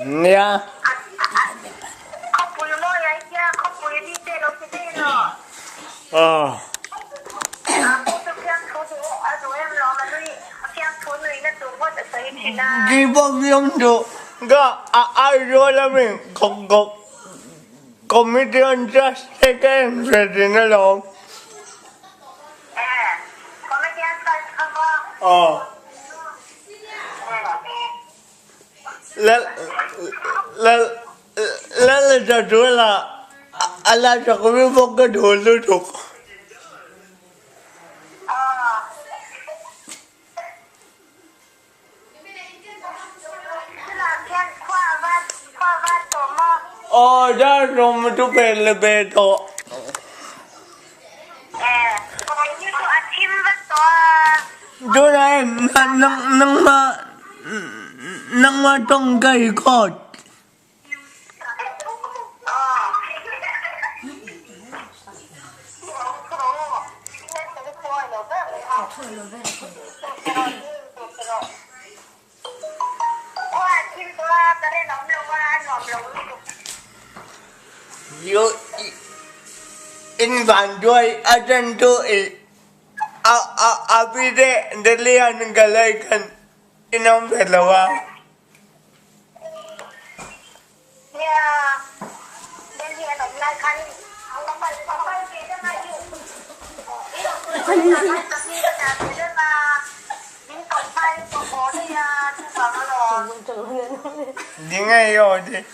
Nha. Ờ. Di bao nhiêu được cái ai rồi là mình comedian just second rồi nó luôn. Là cho chú là cho có biết phong cái đồ lưu tục. Ra rồi mà chú về là về thôi. Chú này nâng mà trong cây cột. Yo in banjoy ajan to abide delian galaikan inam velawa Dingai yo de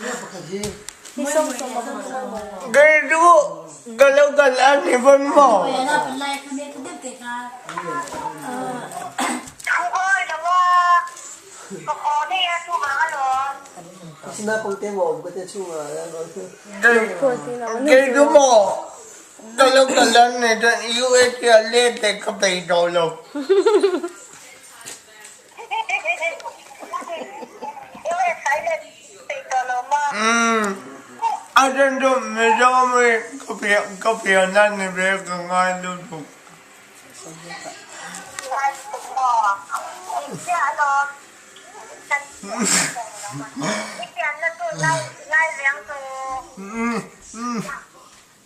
Gay du galaw-galaan ni Bon mo. Gay du mo galaw-galaan ni dan US ya lete kapay dolo. Adan tu medyo may kapiyanan ni Beka nga luto.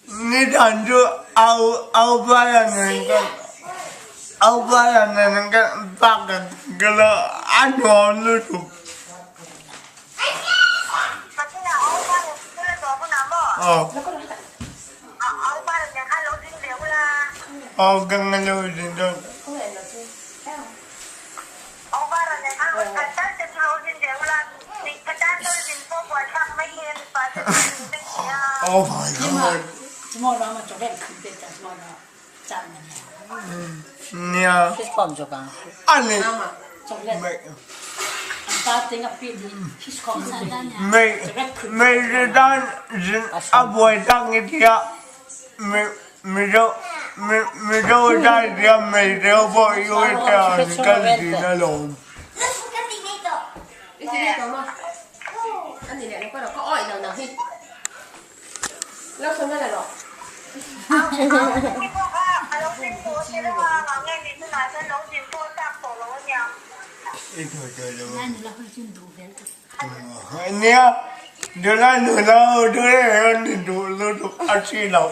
Ni tanju au bayan nga bakit gala ano luto. Gangan lâu din doon. Oh my God. Tomorrow I'm going to cook it tomorrow. Yeah. His palm joga. Ani. I'm starting a bit. His palm. May dan aboy tang itia. Medyo dahil dia medyo po yung kasi na loob. Niya, doon doon dulu asilaw.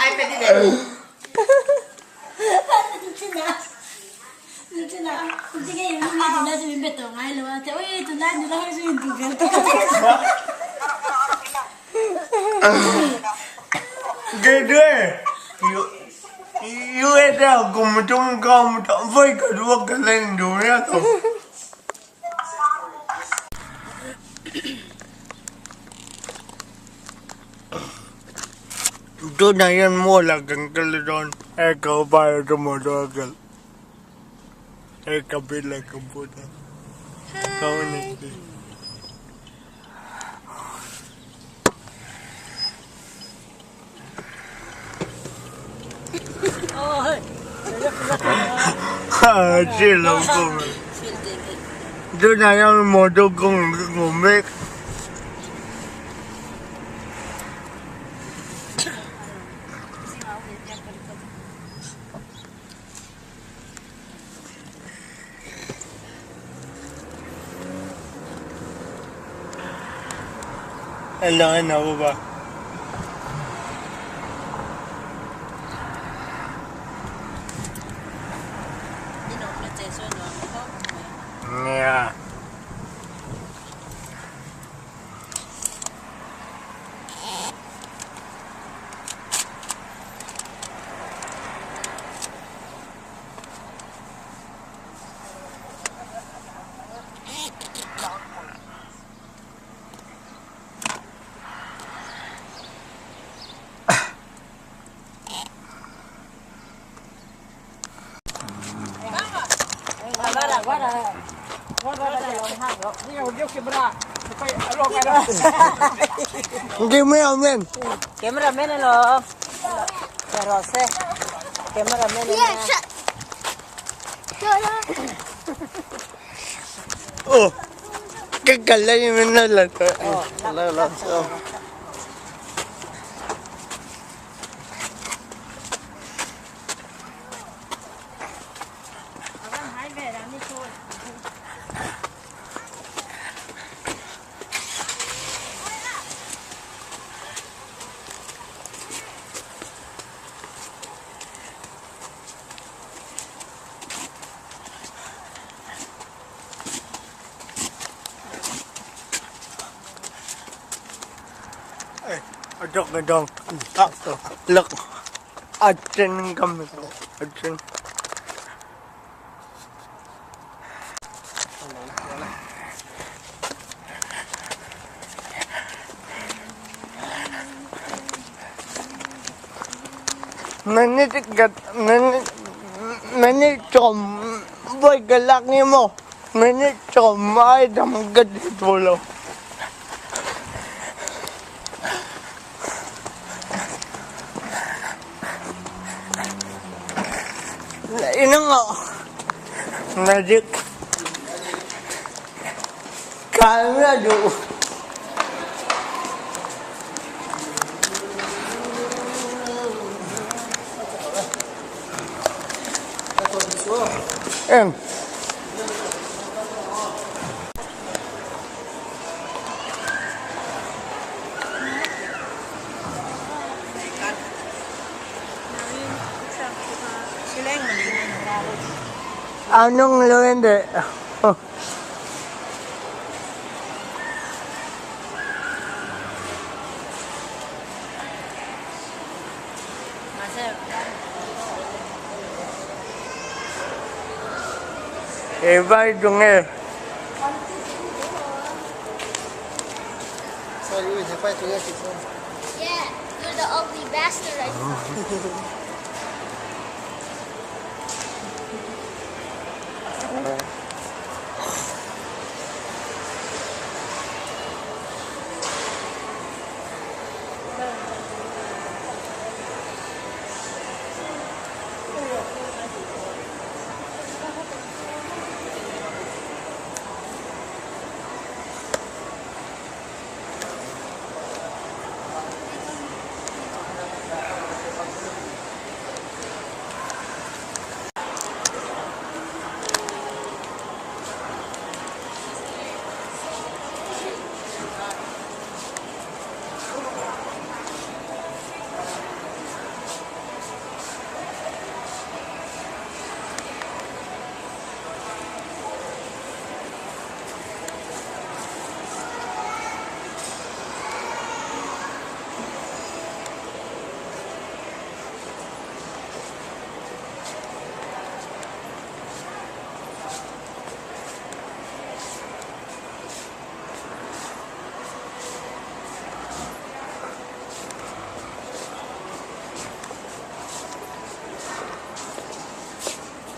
Ai pedi deh. Gede, you ada gumtum voi kedua kalian dunia tu. Tu nayan mo lagang kalidon. Ikaw ba ito mo dogal? Ikaw bilang kamputa. Kau ni. Silaw ko. Tu nayan mo dogang gumek. Kailangan na ba? Yeah. Cameraman. Cameraman hello. Rose. Cameraman. Yeah, shut. Shut up. Oh, kagala yung nalato. Adok adong. Look. Atin kami ko. Atin. Nanit chom. Boy galak ni mo. Nanit chom ay damagad dito. Ini nggak magic karena dulu anong luwende? Iba yung eh. Yeah, you're the ugly bastard. I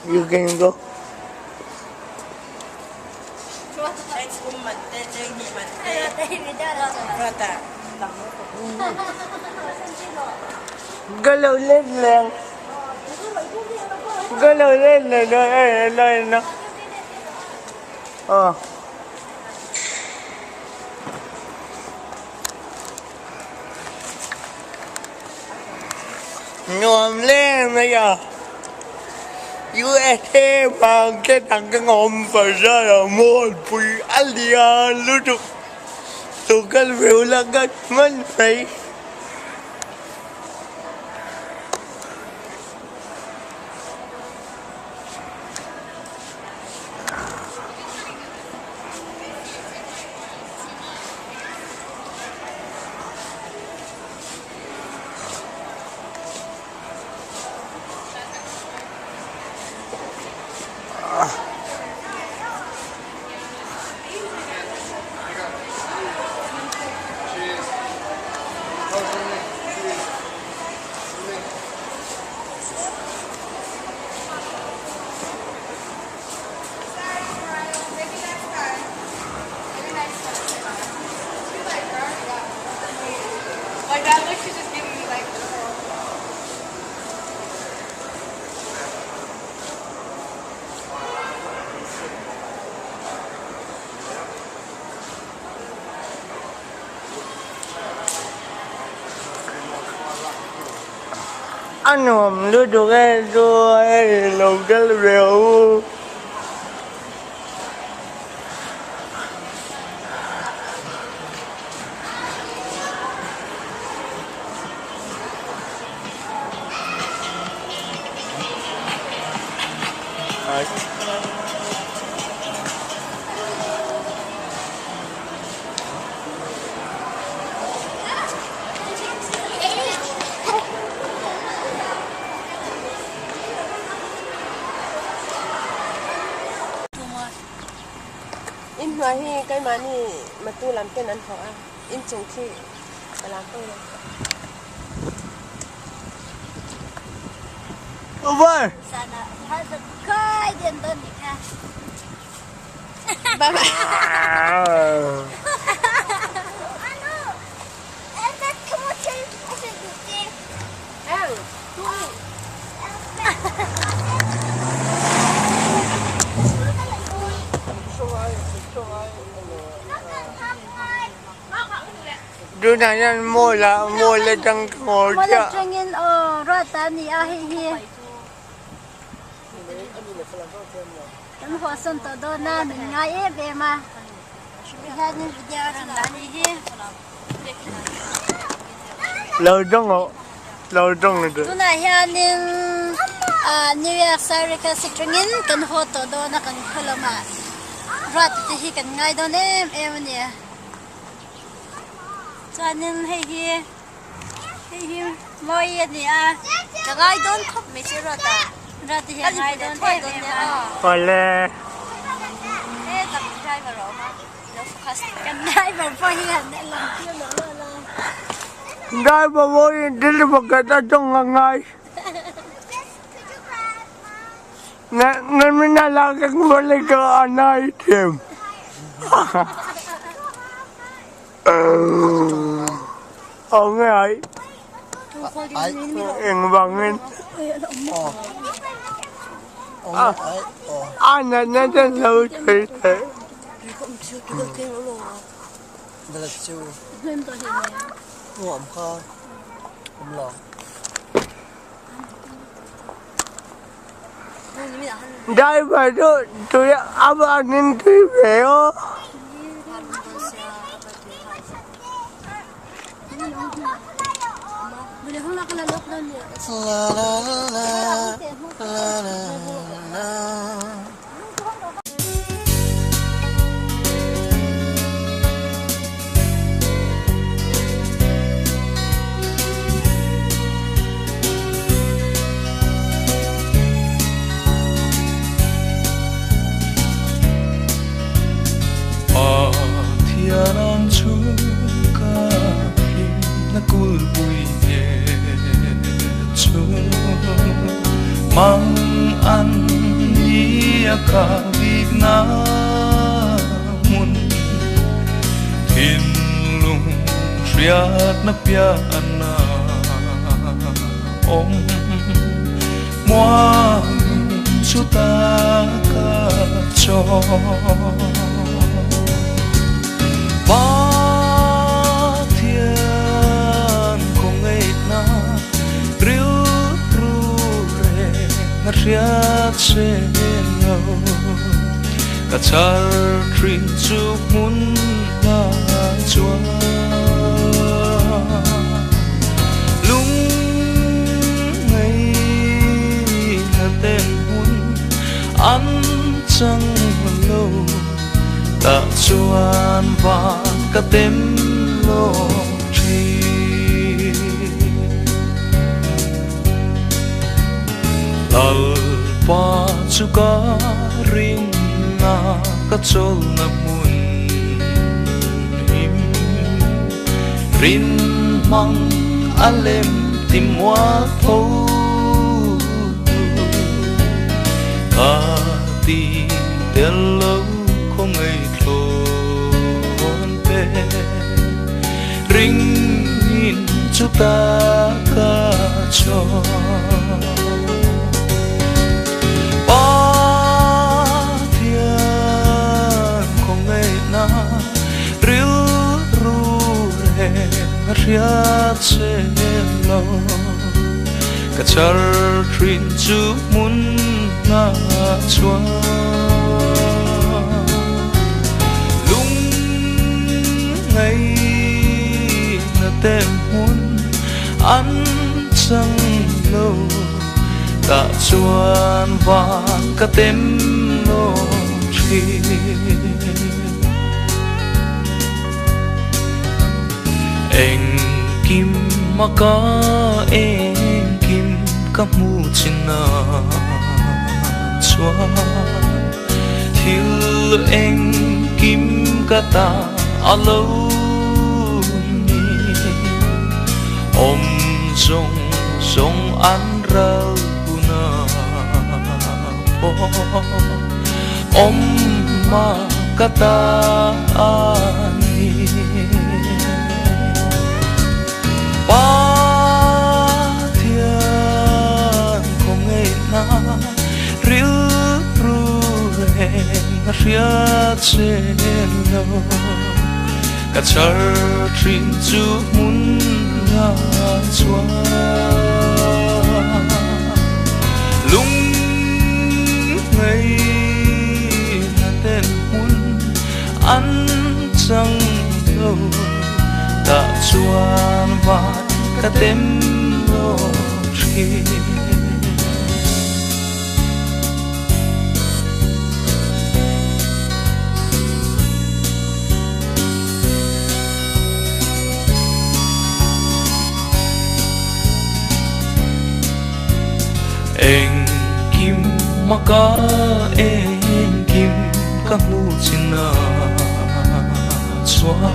You can go. Galaw lên lang. Galaw lên là nơi nó. Nhòm lên bây giờ. USA bằng cái thằng cái ngộm phải ra là một bụi alien lưu trục tụ cái rượu là cái mình phải Like that look, she's just giving me like. anh hòm đưa được cái lồng cái rượu in nói hi cái mà ni mà tu làm cáiนั้นhọ in chừng khi làm tôi vâng Sana hasa kai din doon ka. bye. Ano? Enak kamu cari apa gitu? đưa này anh mua là chẳng ngồi Wala chưa trengin rata ni ahi. Kan ho son to do na ngai e be ma. Ha ni video ran la ni hi. lâu trong này được Tu na hi ning New Year Sarika sitrengin kan ho to do na kan kholoma. Rat ti hi kan ngai do em ni. Cho nên hay mọi gì à cái gai đón khóc mấy chiếc rồi ta ra thì hiện gai đón thế đón nha còn là thế tập trai vào rồi mà nó focus cái này vào phải hiện để làm tiêu nữa là đây mà vô đi một cái ta trong ngày ngày nên mình là cái người lấy cái anh này thêm ông ấy em bằng em anh này nó rất lâu thế thế Đây là chiều thêm tôi hiện này ngộm kho không lọ đây mà tôi áp anh nên tôi về ó boleh hong nak lalok dan dia la la la la la la Thianan chuka pi na kulbui ye chu mang an ia ka na mun tin lung riat na pia na om moi chu ta ka cho ba thiên không ngây na riu ru re na riat se ngâu cả char trin chu mun ba chúa lúc ngày là tên muốn ăn chẳng lâu ta chuan và cả đêm lo chi lal pa chu ka rin na ka chol na mun him rin mang alem timwa tho ka ti del lo không ai thôn pe ring in chu ta ka cho riat selo kacar trin chu mun na chua lung ngày na tem mun ăn chẳng lâu ta chuan vàng cả tem lo chi anh kim mà có anh kim các mu trên na xóa thiếu anh kim cả ta lâu om sông sông ăn rau na om mà cả ta ba thiên không nghe na riu ru em riat selo cả char trin chu mun na chua lung ngày là tên mun ăn chẳng lâu ta chuan và cả đêm lo chi anh kim mà cả anh kim các mu trên na xóa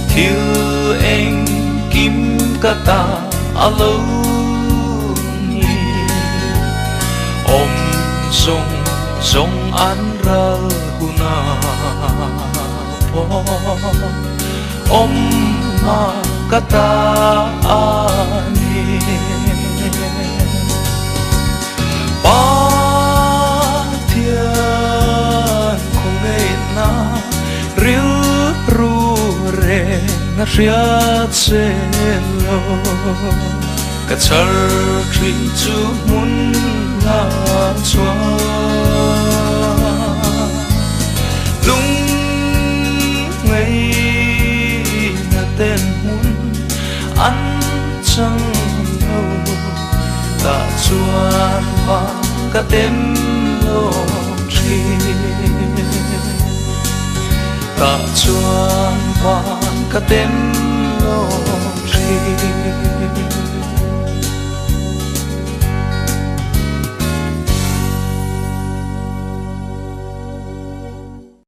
thiếu anh kim cả ta lâu om sông sông ăn ra huna po om ma cả ta ani ba thiên không nghe na riu ru re na riat selo cả char trin chu mun na chua lung ngày là tên muốn ăn chẳng lâu ta chuan và cả đêm lo chi ta chuan và cả đêm lo chi